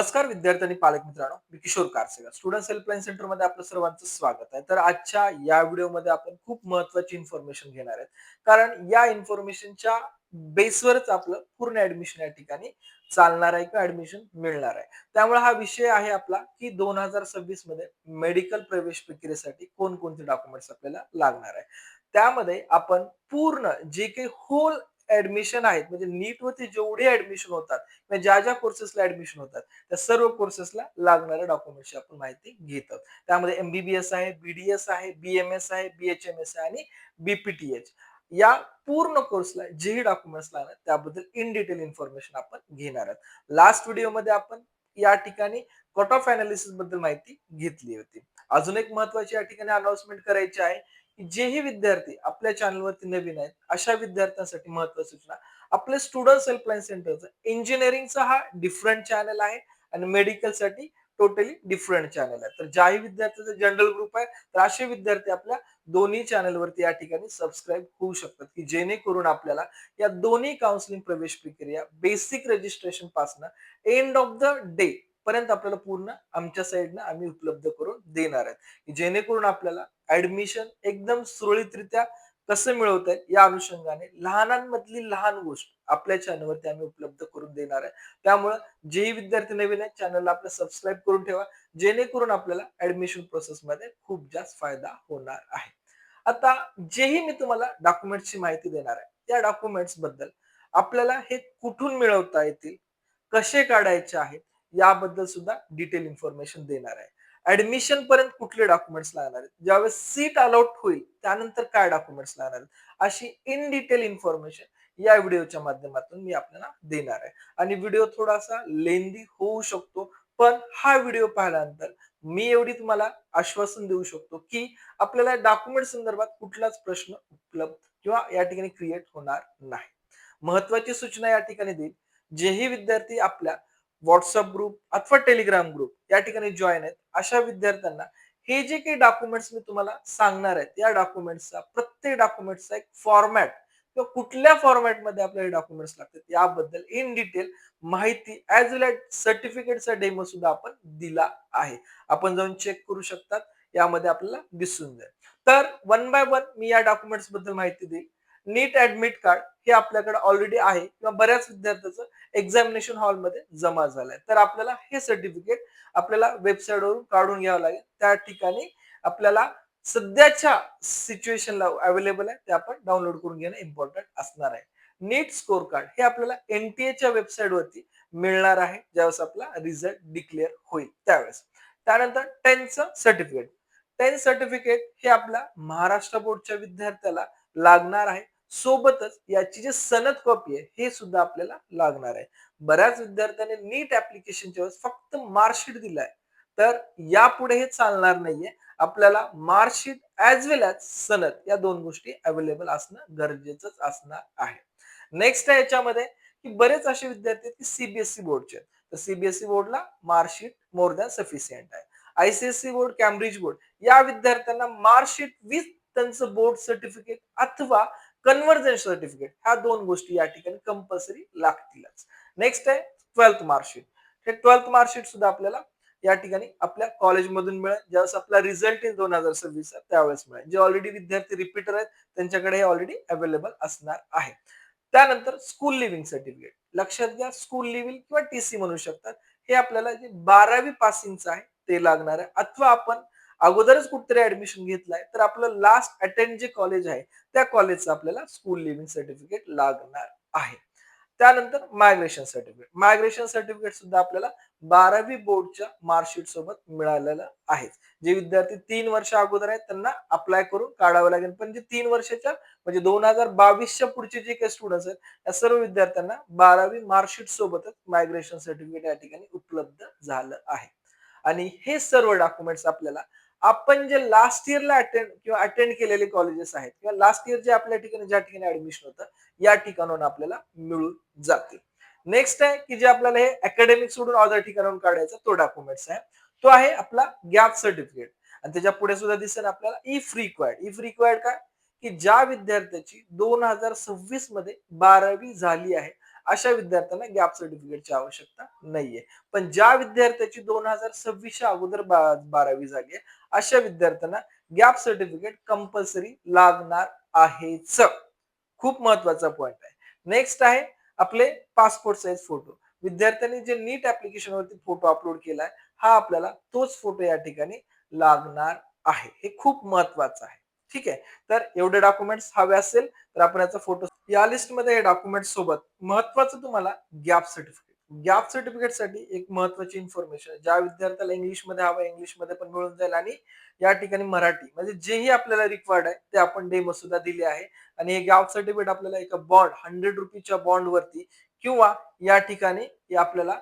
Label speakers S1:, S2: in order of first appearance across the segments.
S1: नमस्कार विद्यार्थी आणि पालक मित्रांनो, मी किशोर कारसेकर स्टुडंट हेल्पलाईन सेंटर मध्ये आपलं सर्वांचं स्वागत आहे. तर आजच्या या व्हिडिओमध्ये आपण खूप महत्त्वाची इन्फॉर्मेशन घेणार आहेत. कारण या इन्फॉर्मेशनच्या बेसवरच आपलं पूर्ण ऍडमिशन या ठिकाणी चालणार आहे किंवा ऍडमिशन मिळणार आहे. त्यामुळे हा विषय आहे आपला की 2026 मध्ये मेडिकल प्रवेश प्रक्रियेसाठी कोणकोणते डॉक्युमेंट्स आपल्याला लागणार आहे. त्यामध्ये आपण पूर्ण जे काही होल ऍडमिशन आहेत म्हणजे नीट वरती जेवढे ऍडमिशन होतात किंवा ज्या ज्या कोर्सेसला ऍडमिशन होतात त्या सर्व कोर्सेसला लागणाऱ्या डॉक्युमेंटची आपण माहिती घेत आहोत. त्यामध्ये एमबीबीएस आहे, बीडीएस आहे, बीएमएस आहे, बीएचएमएस आहे आणि बीपीटीएच या पूर्ण कोर्सला जेही डॉक्युमेंट्स लागणार त्याबद्दल इन डिटेल इन्फॉर्मेशन आपण घेणार आहोत. लास्ट व्हिडिओमध्ये आपण या ठिकाणी कट ऑफ अनालिसिस बद्दल माहिती घेतली होती. अजून एक महत्वाची या ठिकाणी अनाउन्समेंट करायची आहे की जेही विद्यार्थी आपल्या चॅनलवरती नवीन आहेत अशा विद्यार्थ्यांसाठी महत्वाची सूचना. आपले स्टुडंट हेल्पलाईन सेंटरचं इंजिनिअरिंगचा हा डिफरंट चॅनल आहे आणि मेडिकल साठी टोटली डिफरंट चॅनल आहे. तर ज्याही विद्यार्थ्यांचा जनरल ग्रुप आहे तर असे विद्यार्थी आपल्या दोन्ही चॅनलवरती या ठिकाणी सबस्क्राईब होऊ शकतात की जेणेकरून आपल्याला या दोन्ही काउन्सिलिंग प्रवेश प्रक्रिया बेसिक रजिस्ट्रेशन पासून एंड ऑफ द डे पर्यंत आपल्याला पूर्ण आमच्या साईडनं आम्ही उपलब्ध करून देणार आहेत की जेणेकरून आपल्याला ऍडमिशन एकदम सुरळीतरित्या कसं मिळवता येईल या अनुषंगाने लहानांमधली लहान गोष्ट आपल्या चॅनलवरती आम्ही उपलब्ध करून देणार आहे. त्यामुळे जेही विद्यार्थी नवीन आहेत चॅनलला आपलं सबस्क्राईब करून ठेवा जेणेकरून आपल्याला ऍडमिशन प्रोसेस मध्ये खूप जास्त फायदा होणार आहे. आता जेही मी तुम्हाला डॉक्युमेंटची माहिती देणार आहे त्या डॉक्युमेंट्स बद्दल आपल्याला हे कुठून मिळवता येतील, कसे काढायचे आहेत याबद्दल सुद्धा डिटेल इन्फॉर्मेशन देणार आहे. ऍडमिशन पर्यंत कुठले डॉक्युमेंट्स लागणार आहेत, ज्यावेळेस सीट अलॉट होईल त्यानंतर काय डॉक्युमेंट्स लागणार आहेत, अशी इन डिटेल इन्फॉर्मेशन या व्हिडिओच्या माध्यमातून मी आपल्याला देणार आहे. आणि व्हिडिओ थोडासा लेंदी होऊ शकतो, पण हा व्हिडिओ पाहिल्यानंतर मी एवढी तुम्हाला आश्वासन देऊ शकतो की आपल्याला डॉक्युमेंट संदर्भात कुठलाच प्रश्न उपलब्ध किंवा या ठिकाणी क्रिएट होणार नाही. महत्वाची सूचना या ठिकाणी देईल, जेही विद्यार्थी आपल्या व्हॉट्सअप ग्रुप अथवा टेलिग्राम ग्रुप या ठिकाणी जॉईन आहेत अशा विद्यार्थ्यांना हे जे काही डॉक्युमेंट्स मी तुम्हाला सांगणार आहेत या डॉक्युमेंट्सचा प्रत्येक डॉक्युमेंट्सचा एक फॉर्मॅट किंवा कुठल्या फॉर्मॅटमध्ये आपल्याला डॉक्युमेंट्स लागतात याबद्दल इन डिटेल माहिती ऍज वेल एज सर्टिफिकेटचा डेमो सुद्धा आपण दिला आहे. आपण जाऊन चेक करू शकतात, यामध्ये आपल्याला दिसून जाईल. तर वन बाय वन मी या डॉक्युमेंट्स बद्दल माहिती देईल. नीट ऍडमिट कार्ड हे आपल्याकडे ऑलरेडी आहे किंवा बऱ्याच विद्यार्थ्यांचं एक्झामिनेशन हॉलमध्ये जमा झालंय. तर आपल्याला हे सर्टिफिकेट आपल्याला वेबसाईटवरून काढून घ्यावं लागेल. त्या ठिकाणी आपल्याला सध्याच्या सिच्युएशनला अवेलेबल आहे ते आपण डाउनलोड करून घेणं इम्पॉर्टंट असणार आहे. नीट स्कोर कार्ड हे आपल्याला एनटीएच्या वेबसाईट वरती मिळणार आहे ज्यावेळेस आपला रिझल्ट डिक्लेअर होईल त्यावेळेस. त्यानंतर 10th सर्टिफिकेट. 10th सर्टिफिकेट हे आपल्या महाराष्ट्र बोर्डच्या विद्यार्थ्याला लागणार आहे. सोबतच याची जी सनद कॉपी आहे हे सुद्धा आपल्याला लागणार आहे. बऱ्याच विद्यार्थ्यांनी नीट ऍप्लिकेशनच्या वेळेस फक्त मार्कशीट दिलाय. तर यापुढे हे चालणार नाहीये. आपल्याला मार्कशीट ऍज वेल एज सनद या दोन गोष्टी अवेलेबल असणं गरजेचंच असणार आहे. नेक्स्ट आहे याच्यामध्ये की बरेच असे विद्यार्थी आहेत की सीबीएसई बोर्डचे आहेत. तर CBSE बोर्डला marksheet more than sufficient आहे. आयसीएसई बोर्ड, कॅम्ब्रिज बोर्ड या विद्यार्थ्यांना मार्कशीट विथ त्यांचं बोर्ड सर्टिफिकेट अथवा कन्व्हर्जन सर्टिफिकेट ह्या दोन गोष्टी या ठिकाणी कंपल्सरी लागतीलच. नेक्स्ट आहे 12th मार्कशीट. हे 12th मार्कशीट सुद्धा आपल्याला या ठिकाणी आपल्या कॉलेजमधून मिळेल. ज्यावेळेस आपला रिझल्ट येईल 2026 त्यावेळेस मिळेल. जे ऑलरेडी विद्यार्थी रिपीटर आहेत त्यांच्याकडे हे ऑलरेडी अवेलेबल असणार आहे. त्यानंतर स्कूल लिव्हिंग सर्टिफिकेट. लक्षात घ्या, स्कूल लिव्हिंग किंवा टीसी म्हणू शकतात. हे आपल्याला जे 12वी पासिंगचं आहे ते लागणार आहे. अथवा आपण अगोदरच कुठेतरी ऍडमिशन घेतलाय तर आपलं लास्ट अटेंड जे कॉलेज आहे त्या कॉलेजचं आपल्याला स्कूल लिव्हिंग सर्टिफिकेट लागणार आहे. त्यानंतर मायग्रेशन सर्टिफिकेट. मायग्रेशन सर्टिफिकेट सुद्धा आपल्याला 12वी बोर्डच्या मार्कशीट सोबत मिळालेलं आहे. जे विद्यार्थी 3 वर्ष अगोदर आहेत त्यांना अप्लाय करून काढावं लागेल. पण जे 3 वर्षाच्या म्हणजे 2022च्या पुढचे जे काही स्टुडंट्स आहेत त्या सर्व विद्यार्थ्यांना 12वी मार्कशीट सोबतच मायग्रेशन सर्टिफिकेट या ठिकाणी उपलब्ध झालं आहे. आणि हे सर्व डॉक्युमेंट्स आपल्याला आपण जे लास्ट इयरला अटेंड केलेले कॉलेजेस आहेत किंवा लास्ट इयर जे आपल्या ठिकाणी ज्या ठिकाणी ऍडमिशन होतं या ठिकाणाहून आपल्याला मिळून जातील. नेक्स्ट आहे की जे आपल्याला हे अकॅडमिक सोडून अदर ठिकाणाहून काढायचा तो डॉक्युमेंट्स आहे. तो आहे आपला गॅप सर्टिफिकेट. आणि त्याच्या पुढे सुद्धा दिसेल आपल्याला इफ रिक्वायर्ड. इफ रिक्वायर्ड काय की ज्या विद्यार्थ्याची 2026 मध्ये 12वी झाली आहे अशा विद्यार्थ्यांना गॅप सर्टिफिकेटची आवश्यकता नाहीये. पण ज्या विद्यार्थ्याची 2026च्या अगोदर 12वी झाली आहे, अशा विद्यार्थ्यांना गॅप सर्टिफिकेट कंपल्सरी लागणार आहेच. खूप महत्वाचा पॉइंट आहे. नेक्स्ट आहे आपले पासपोर्ट साइज फोटो. विद्यार्थ्यांनी जे नीट ॲप्लिकेशनवरती फोटो अपलोड केलाय, हा आपल्याला तोच फोटो या ठिकाणी लागणार आहे. हे खूप महत्वाचं आहे. ठीक आहे. तर एवढे डॉक्युमेंट्स हवे असेल तर आपण याचा फोटो या लिस्टमध्ये हे डॉक्युमेंट्स सोबत महत्वाचं तुम्हाला गॅप सर्टिफिकेट. गॅप सर्टिफिकेटसाठी एक महत्वाची इन्फॉर्मेशन ज्या विद्यार्थ्याला इंग्लिशमध्ये हवं इंग्लिशमध्ये पण मिळून जाईल आणि या ठिकाणी मराठी म्हणजे जेही आपल्याला रिक्वायर्ड आहे ते आपण डेमो सुद्धा दिले आहे आणि हे गॅप सर्टिफिकेट आपल्याला एका बॉन्ड ₹100 बॉन्डवरती किंवा या ठिकाणी हे आपल्याला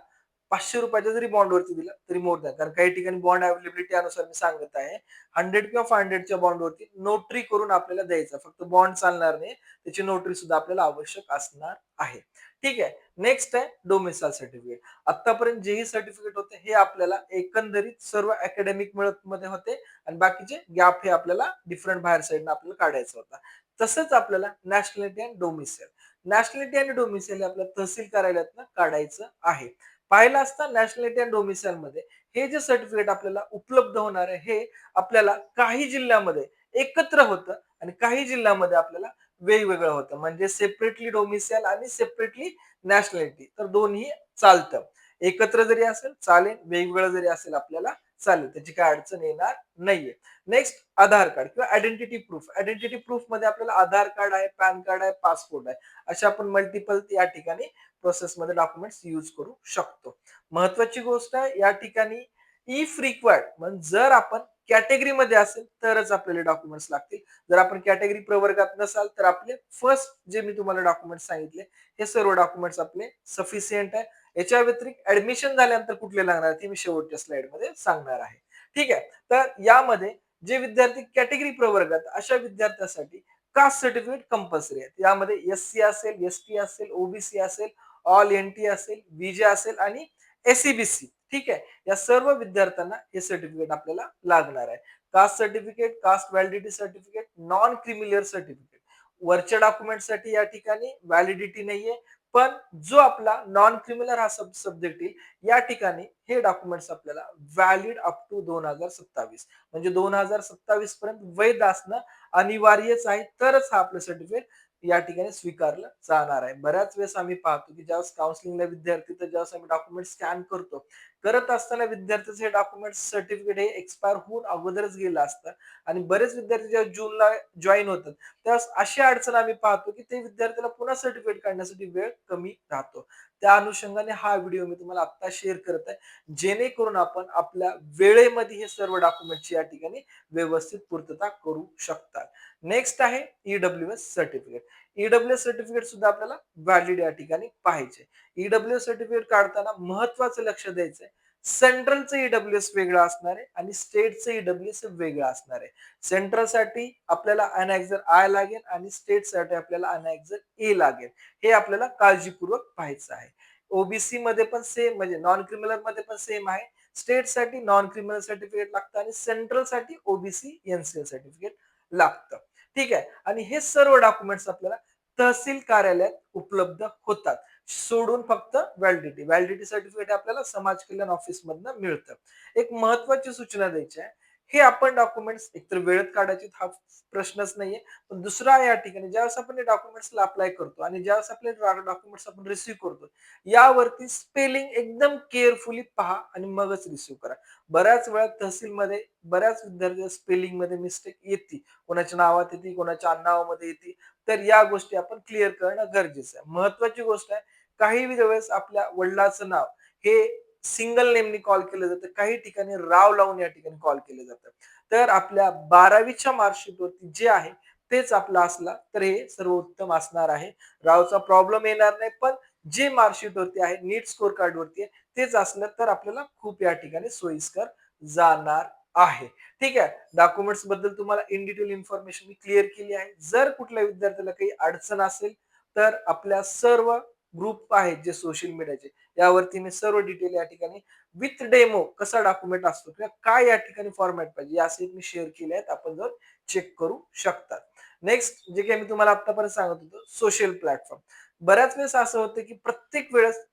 S1: ₹500 जरी बॉन्डवरती दिला तरी मोर दॅन कारण काही ठिकाणी बॉन्ड अवेलेबिलिटी अनुसार मी सांगत आहे 100 किंवा 500च्या बॉन्डवरती नोटरी करून आपल्याला द्यायचा फक्त बॉन्ड चालणार नाही त्याची नोटरी सुद्धा आपल्याला आवश्यक असणार आहे. ठीक आहे. नेक्स्ट आहे डोमिसाइल सर्टिफिकेट. आतापर्यंत जेही सर्टिफिकेट होते हे आपल्याला एकंदरीत सर्व अकॅडमिक मध्ये होते आणि बाकीचे गॅप हे आपल्याला डिफरंट बाहेर साईडनं आपल्याला काढायचा होता. तसंच आपल्याला नॅशनॅलिटी अँड डोमिसाइल. नॅशनॅलिटी आणि डोमिसाइल आपल्याला तहसील कार्यालयातनं काढायचं आहे. पाहिलं असता नॅशनॅलिटी अँड डोमिसाइल मध्ये हे जे सर्टिफिकेट आपल्याला उपलब्ध होणार आहे हे आपल्याला काही जिल्ह्यामध्ये एकत्र होतं आणि काही जिल्ह्यामध्ये आपल्याला वेगवेगळं होतं म्हणजे सेपरेटली डोमिसाइल आणि सेपरेटली नॅशनॅलिटी तर दोन्ही चालतं. एकत्र जरी असेल चालेल, वेगवेगळं जरी असेल आपल्याला चालेल. त्याची काय अडचण येणार नाहीये. नेक्स्ट आधार कार्ड किंवा आयडेंटिटी प्रूफ. आयडेंटिटी प्रूफ मध्ये आपल्याला आधार कार्ड आहे, पॅन कार्ड आहे, पासपोर्ट आहे. अशा आपण मल्टिपल या ठिकाणी प्रोसेसमध्ये डॉक्युमेंट्स यूज करू शकतो. महत्वाची गोष्ट आहे या ठिकाणी इफ रिक्वायर्ड म्हणजे जर आपण कॅटेगरीमध्ये असेल तरच आपल्याला डॉक्युमेंट्स लागतील. जर आपण कॅटेगरी प्रवर्गात नसाल तर आपले फर्स्ट जे मी तुम्हाला डॉक्युमेंट्स सांगितले हे सर्व डॉक्युमेंट्स आपले सफिशियंट आहे. याच्या व्यतिरिक्त ऍडमिशन झाल्यानंतर कुठले लागणार ते मी शेवटच्या स्लाइडमध्ये सांगणार आहे. ठीक आहे. तर यामध्ये जे विद्यार्थी कॅटेगरी प्रवर्गात अशा विद्यार्थ्यांसाठी कास्ट सर्टिफिकेट कंपल्सरी आहे. यामध्ये एससी असेल, एसटी असेल, ओबीसी असेल, ऑल एनटी असेल, बीजे असेल आणि एसईबीसी. ठीक आहे. या सर्व विद्यार्थ्यांना हे सर्टिफिकेट आपल्याला लागणार आहे. Caste certificate, caste validity certificate, non creamy layer certificate. वरच्या डॉक्युमेंटसाठी या ठिकाणी व्हॅलिडिटी नाहीये. पण जो आपला नॉन क्रिमिनल हा सब्जेक्ट येईल या ठिकाणी हे डॉक्युमेंट्स आपल्याला व्हॅलिड अप टू 2027 म्हणजे 2027 पर्यंत वैध असणं अनिवार्यच आहे तरच हा आपलं सर्टिफिकेट या ठिकाणी स्वीकारलं जाणार आहे. बऱ्याच वेळेस आम्ही पाहतो की ज्यावेळेस काउन्सिलिंगला विद्यार्थी तर ज्यावेळेस आम्ही डॉक्युमेंट स्कॅन करतो करत असताना विद्यार्थ्याचे हे डॉक्युमेंट सर्टिफिकेट हे एक्सपायर होऊन अगोदरच गेलं असतं आणि बरेच विद्यार्थी जेव्हा जूनला जॉईन होतात त्यावेळेस अशी अडचण आम्ही पाहतो की ते विद्यार्थ्याला पुन्हा सर्टिफिकेट काढण्यासाठी वेळ कमी राहतो. त्या अनुषंगाने हा व्हिडिओ मी तुम्हाला आता शेअर करत आहे जेणेकरून आपण आपल्या वेळेमध्ये हे सर्व डॉक्युमेंटची या ठिकाणी व्यवस्थित पूर्तता करू शकतात. नेक्स्ट आहे ईडब्ल्यूएस सर्टिफिकेट. ईडब्ल्यूएस सर्टिफिकेट सुद्धा आपल्याला व्हॅलिड या ठिकाणी पाहिजे. ईडब्ल्यूएस सर्टिफिकेट काढताना महत्वाचं लक्ष द्यायचं आहे. सेंट्रलचं ईडब्ल्यूएस वेगळं असणार आहे आणि स्टेटचं ईडब्ल्यूएस वेगळं असणार आहे. सेंट्रलसाठी आपल्याला अनॅक्झर आय लागेल आणि स्टेटसाठी आपल्याला अनॅक्झर ए लागेल. हे आपल्याला काळजीपूर्वक पाहायचं आहे. ओबीसी मध्ये पण सेम म्हणजे नॉन क्रिमिनल मध्ये पण सेम आहे. स्टेटसाठी नॉन क्रिमिनल सर्टिफिकेट लागतं आणि सेंट्रलसाठी ओबीसी एनसीएल सर्टिफिकेट लागतं. ठीक आहे. आणि हे सर्व डॉक्युमेंट्स आपल्याला तहसील कार्यालयात उपलब्ध होतात. सोडून फक्त व्हॅलिडिटी. व्हॅलिडिटी सर्टिफिकेट आपल्याला समाज कल्याण ऑफिस मधनं मिळतं. एक महत्वाची सूचना द्यायची आहे. हे आपण डॉक्युमेंट्स एकतर वेळेत काढायचे हा प्रश्नच नाहीये. पण दुसरा या ठिकाणी ज्यावेळेस आपण डॉक्युमेंट्सला अप्लाय करतो आणि ज्यावेळेस आपले डॉक्युमेंट्स आपण रिसीव्ह करतो यावरती स्पेलिंग एकदम केअरफुली पहा आणि मगच रिसीव्ह करा. बऱ्याच वेळा तहसीलमध्ये बऱ्याच विद्यार्थी स्पेलिंग मध्ये मिस्टेक येते. कोणाच्या नावात येते, कोणाच्या आडनावामध्ये येते. तर या गोष्टी आपण क्लिअर करणं गरजेचं आहे. महत्वाची गोष्ट आहे काही वेळेस आपल्या वडिलांचं नाव हे सिंगल नेमनी कॉल केलं जातं. काही ठिकाणी राव लावून या ठिकाणी कॉल केलं जातं. तर आपल्या 12वीच्या मार्कशीटवरती जे आहे तेच आपलं असला तर हे सर्वोत्तम असणार आहे. रावचा प्रॉब्लेम येणार नाही पण जे मार्कशीट वरती आहे नीट स्कोर कार्ड वरती आहे तेच असलं तर आपल्याला खूप या ठिकाणी सोयीस्कर जाणार आहे. ठीक आहे. डॉक्युमेंट्स बद्दल तुम्हाला in detail information me clear केली आहे. जर कुठल्या विद्यार्थ्याला काही अडचण असेल तर आपल्या सर्व ग्रुप आहेत जे सोशल मीडियाचे यावरती मी सर्व डिटेल या ठिकाणी विथ डेमो कसा डॉक्युमेंट असतो किंवा काय या ठिकाणी फॉर्मॅट पाहिजे या सहित मी शेअर केले आहेत. आपण जर चेक करू शकतात. नेक्स्ट जे काही मी तुम्हाला आतापर्यंत सांगत होतो सोशल प्लॅटफॉर्म. बऱ्याच वेळेस असं होतं, की प्रत्येक वेळेस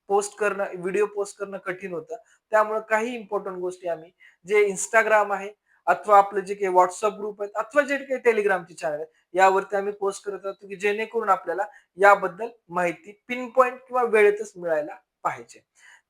S1: पोस्ट करणं, व्हिडिओ पोस्ट करणं कठीण होतं. त्यामुळे काही इम्पोर्टंट गोष्टी आम्ही जे Instagram आहे अथवा आपलं जे काही WhatsApp ग्रुप आहेत अथवा जे काही Telegramचे चॅनल आहेत, यावरती आम्ही पोस्ट करत राहतो, की जेणेकरून आपल्याला याबद्दल माहिती पिन पॉइंट किंवा वेळेतच मिळायला पाहिजे.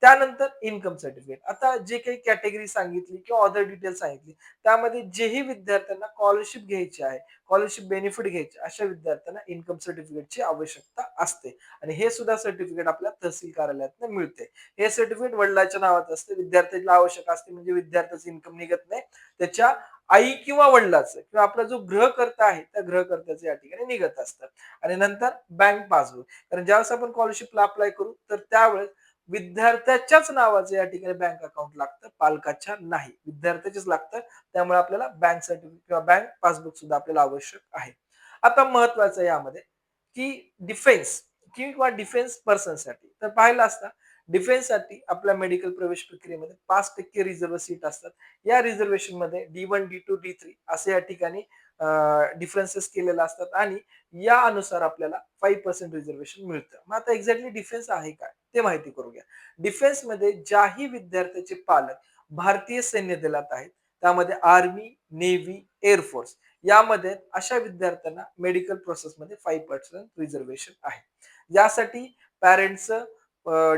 S1: त्यानंतर इन्कम सर्टिफिकेट. आता जे काही कॅटेगरी सांगितली किंवा अदर डिटेल्स सांगितली, त्यामध्ये जेही विद्यार्थ्यांना स्कॉलरशिप घ्यायची आहे, स्कॉलरशिप बेनिफिट घ्यायचे अशा विद्यार्थ्यांना इन्कम सर्टिफिकेटची आवश्यकता असते आणि हे सुद्धा सर्टिफिकेट आपल्या तहसील कार्यालयातून मिळते. हे सर्टिफिकेट वडिलांच्या नावात असते. विद्यार्थ्याला आवश्यक असते म्हणजे विद्यार्थ्याचं इन्कम निघत नाही. त्याच्या आई किंवा वडिलांचं किंवा आपला जो गृहकर्ता आहे, त्या गृहकर्त्याचं या ठिकाणी निघत असतं. आणि नंतर बँक पासबुक. कारण ज्यावेळेस आपण स्कॉलरशिपला अप्लाय करू, तर त्यावेळेस विद्यार्थ्याच्याच नावाचं या ठिकाणी बँक अकाउंट लागतं, पालकाच्या नाही. विद्यार्थ्याचेच लागतं. त्यामुळे आपल्याला बँक सर्टिफिकेट किंवा बँक पासबुक सुद्धा आपल्याला आवश्यक आहे. आता महत्वाचं यामध्ये, की डिफेन्स किंवा डिफेन्स पर्सनसाठी तर पाहिलं असता डिफेन्ससाठी आपल्या मेडिकल प्रवेश प्रक्रियेमध्ये 5% रिझर्व्ह सीट असतात. या रिझर्वेशनमध्ये D1, D2, D3 असे या ठिकाणी डिफरन्सेस केलेले असतात आणि या अनुसार आपल्याला 5% रिझर्वेशन मिळतं. मग आता एक्झॅक्टली डिफेन्स आहे काय? ते माहिती करू घ्या. डिफेन्समध्ये ज्याही विद्यार्थ्याचे पालक भारतीय सैन्य दलात आहेत, त्यामध्ये आर्मी, नेव्ही, एअर फोर्स यामध्ये अशा विद्यार्थ्यांना मेडिकल प्रोसेसमध्ये 5% रिझर्वेशन आहे. यासाठी पॅरेंट्सचं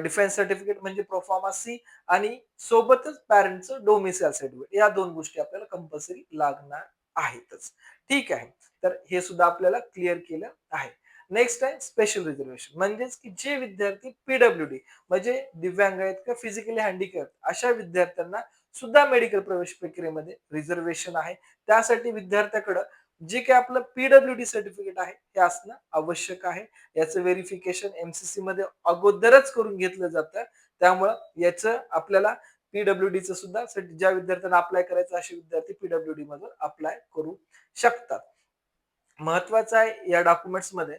S1: डिफेन्स सर्टिफिकेट म्हणजे प्रोफॉर्मा सी आणि सोबतच पॅरेंटचं डोमिसाईल सर्टिफिकेट या 2 गोष्टी आपल्याला कंपल्सरी लागणार आहेतच. ठीक आहे. तर हे सुद्धा आपल्याला क्लिअर केलं आहे. नेक्स्ट आहे स्पेशल रिझर्वेशन म्हणजेच की जे विद्यार्थी पीडब्ल्यूडी म्हणजे दिव्यांग आहेत किंवा फिजिकली हँडिकॅप अशा विद्यार्थ्यांना सुद्धा मेडिकल प्रवेश प्रक्रियेमध्ये रिझर्वेशन आहे. त्यासाठी विद्यार्थ्याकडं जे काही आपलं पीडब्ल्यूडी सर्टिफिकेट आहे हे असणं आवश्यक आहे. याचं व्हेरिफिकेशन एमसीसी मध्ये अगोदरच करून घेतलं जातं. त्यामुळं याचं आपल्याला पीडब्ल्यूडीचं सुद्धा ज्या विद्यार्थ्यांना अप्लाय करायचं असे विद्यार्थी पीडब्ल्यूडी मधून अप्लाय करू शकतात. महत्वाचं आहे या डॉक्युमेंट्समध्ये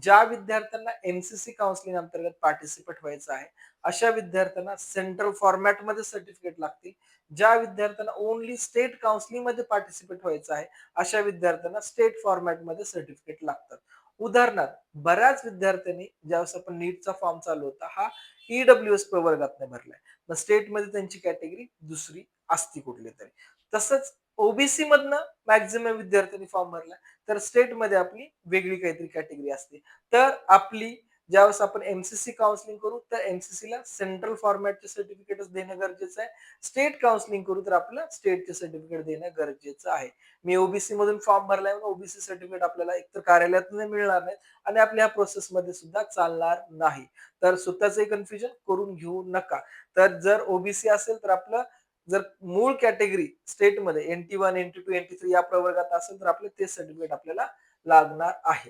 S1: ज्या विद्यार्थ्यांना एमसीसी काउन्सिलिंग अंतर्गत पार्टिसिपेट व्हायचं आहे, अशा विद्यार्थ्यांना सेंट्रल फॉर्मॅटमध्ये सर्टिफिकेट लागतील. ज्या विद्यार्थ्यांना ओन्ली स्टेट काउन्सिलिंगमध्ये पार्टिसिपेट व्हायचं आहे, अशा विद्यार्थ्यांना स्टेट फॉर्मॅटमध्ये सर्टिफिकेट लागतात. उदाहरणार्थ बऱ्याच विद्यार्थ्यांनी ज्यावेळेस आपण नीटचा फॉर्म चालू होता, हा ईडब्ल्यूएस प्रवर्गातनं भरलाय. मग स्टेटमध्ये त्यांची कॅटेगरी दुसरी असती कुठली तरी. तसंच ओबीसी मधनं मॅक्झिमम विद्यार्थ्यांनी फॉर्म भरला. तर स्टेटमध्ये आपली वेगळी काहीतरी कॅटेगरी असते. तर आपली ज्यावेळेस आपण एमसीसी काउन्सिलिंग करू तर एमसीसीला सेंट्रल फॉर्मॅटचे सर्टिफिकेटच देणं गरजेचं आहे. स्टेट काउन्सिलिंग करू तर आपल्याला स्टेटचे सर्टिफिकेट देणं गरजेचं आहे. मी ओबीसी मधून फॉर्म भरलाय म्हणून ओबीसी सर्टिफिकेट आपल्याला एकतर कार्यालयातून मिळणार नाही आणि आपल्या प्रोसेसमध्ये सुद्धा चालणार नाही. तर स्वतःचे कन्फ्युजन करून घेऊ नका. तर जर ओबीसी असेल तर आपलं जर मूळ कॅटेगरी स्टेटमध्ये NT1, NT2, NT3 या प्रवर्गात असेल तर आपले ते सर्टिफिकेट आपल्याला लागणार आहे.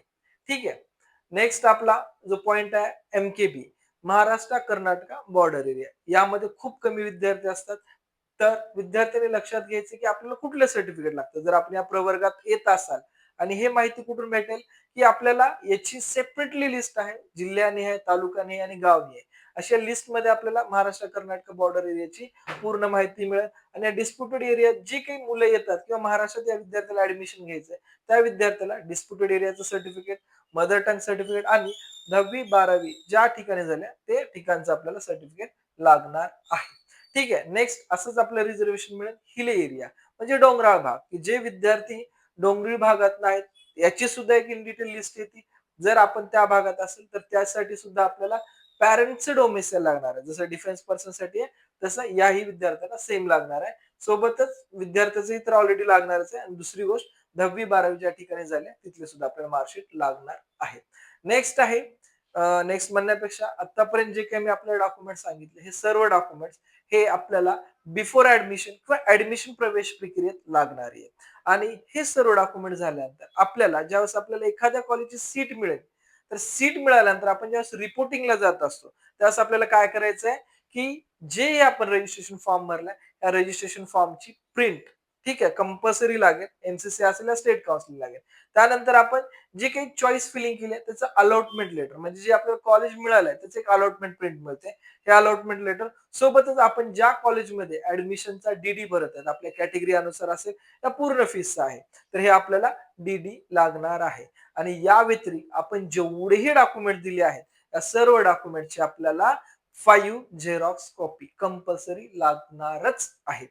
S1: ठीक आहे. नेक्स्ट आपला जो पॉइंट आहे MKB Maharashtra Karnataka border area यामध्ये खूप कमी विद्यार्थी असतात. तर विद्यार्थ्यांनी लक्षात घ्यायचं की आपल्याला कुठलं सर्टिफिकेट लागतं जर आपण या प्रवर्गात येत असाल आणि हे माहिती कुठून भेटेल की आपल्याला याची सेपरेटली लिस्ट आहे जिल्ह्यानिहाय तालुकानिहाय आणि गावनिहाय अशा लिस्टमध्ये आपल्याला महाराष्ट्र कर्नाटक बॉर्डर एरियाची पूर्ण माहिती मिळेल आणि या डिस्प्युटेड एरियात जी काही मुलं येतात किंवा महाराष्ट्रात या विद्यार्थ्याला ऍडमिशन घ्यायचंय त्या विद्यार्थ्याला डिस्प्युटेड एरियाचं सर्टिफिकेट मदर टंग सर्टिफिकेट आणि 10वी-12वी ज्या ठिकाणी झाल्या ते ठिकाणचं आपल्याला सर्टिफिकेट लागणार आहे. ठीक आहे. नेक्स्ट असंच आपलं रिझर्वेशन मिळेल हिले एरिया म्हणजे डोंगराळ भाग की जे विद्यार्थी डोंगरी भागात आहेत याची सुद्धा एक इन डिटेल लिस्ट येते. जर आपण त्या भागात असेल तर त्यासाठी सुद्धा आपल्याला पॅरेंट्सचं डोमेसाईल लागणार आहे. जसं डिफेन्स पर्सनसाठी आहे तसं याही विद्यार्थ्यांना सेम लागणार आहे. सोबतच विद्यार्थ्याचंही तर ऑलरेडी लागणारच आहे आणि दुसरी गोष्ट 10वी-12वी ज्या ठिकाणी झाल्या तिथले सुद्धा आपल्याला मार्कशीट लागणार आहे. नेक्स्ट आहे नेक्स्ट म्हणण्यापेक्षा आतापर्यंत जे काही मी आपल्याला डॉक्युमेंट सांगितले हे सर्व डॉक्युमेंट्स हे आपल्याला बिफोर ऍडमिशन किंवा ऍडमिशन प्रवेश प्रक्रियेत लागणारी आहे. आणि हे सर्व डॉक्युमेंट झाल्यानंतर आपल्याला ज्यावेळेस आपल्याला एखाद्या कॉलेजची सीट मिळेल तर सीट मिळाल्यानंतर आपण ज्यावेळेस रिपोर्टिंगला जात असतो त्यावेळेस आपल्याला काय करायचंय की जे आपण रजिस्ट्रेशन फॉर्म भरलाय त्या रजिस्ट्रेशन फॉर्मची प्रिंट ठीक आहे, कंपल्सरी लागेल. एमसीसी असेल या स्टेट काउन्सिल लागेल. त्यानंतर आपण जे काही चॉईस फिलिंग केली आहे त्याचं अलॉटमेंट लेटर म्हणजे जे आपल्याला कॉलेज मिळालंय त्याचं एक अलॉटमेंट प्रिंट मिळते. हे अलॉटमेंट लेटर सोबतच आपण ज्या कॉलेजमध्ये ॲडमिशनचा डी भरत आहेत, आपल्या कॅटेगरी अनुसार असेल त्या पूर्ण फीसचा आहे. तर हे आपल्याला डी लागणार आहे. आणि या व्यतिरिक्त आपण जेवढेही डॉक्युमेंट दिले आहेत, त्या सर्व डॉक्युमेंटची आपल्याला 5 झेरॉक्स कॉपी कंपल्सरी लागणारच आहेत.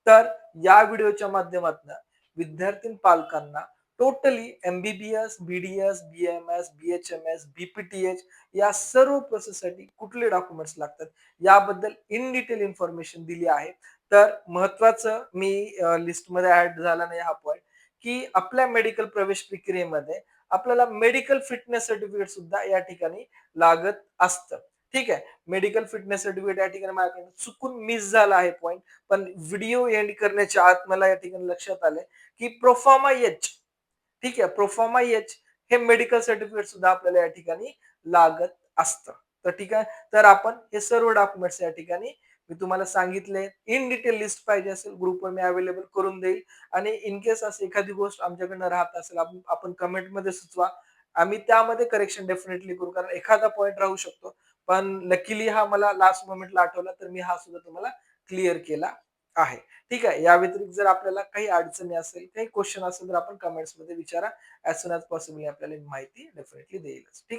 S1: तर या व्हिडिओच्या माध्यमातून विद्यार्थी पालकांना टोटली एम-बी-बी-एस, बी-डी-एस, बी-एम-एस, बी-एच-एम-एस, बी-पी-टी-एच या सर्व प्रोसेससाठी कुठले डॉक्युमेंट्स लागतात याबद्दल इन डिटेल इन्फॉर्मेशन दिली आहे. तर महत्त्वाचं मी लिस्टमध्ये ॲड झाला नाही हा पॉइंट, की आपल्या मेडिकल प्रवेश प्रक्रियेमध्ये आपल्याला मेडिकल फिटनेस सर्टिफिकेट सुद्धा या ठिकाणी लागत असतं. ठीक आहे. मेडिकल फिटनेस सर्टिफिकेट या ठिकाणी माझ्याकडून चुकून मिस झाला आहे पॉइंट. पण व्हिडिओ एंड करण्याच्या आत मला या ठिकाणी लक्षात आलंय, की प्रोफार्मा एच ठीक आहे. प्रोफार्मा एच हे मेडिकल सर्टिफिकेट सुद्धा आपल्याला या ठिकाणी लागत असतं. तर ठीक आहे. तर आपण हे सर्व डॉक्युमेंट्स या ठिकाणी मी तुम्हाला सांगितले. इन डिटेल लिस्ट पाहिजे असेल ग्रुपवर मी अवेलेबल करून देईल आणि इन केस असं एखादी गोष्ट आमच्याकडनं राहत असेल आपण कमेंटमध्ये सुचवा. आम्ही त्यामध्ये करेक्शन डेफिनेटली करू. कारण एखादा पॉइंट राहू शकतो. पण लकीली हा मला लास्ट मोमेंटला आठवला तर मी हा सुद्धा तुम्हाला क्लिअर केला आहे. ठीक आहे. या व्यतिरिक्त जर आपल्याला काही अडचणी असेल, काही क्वेशन असेल तर आपण कमेंट्समध्ये विचारा. ॲज सून ॲज पॉसिबल आपल्याला माहिती डेफिनेटली देईलच. ठीक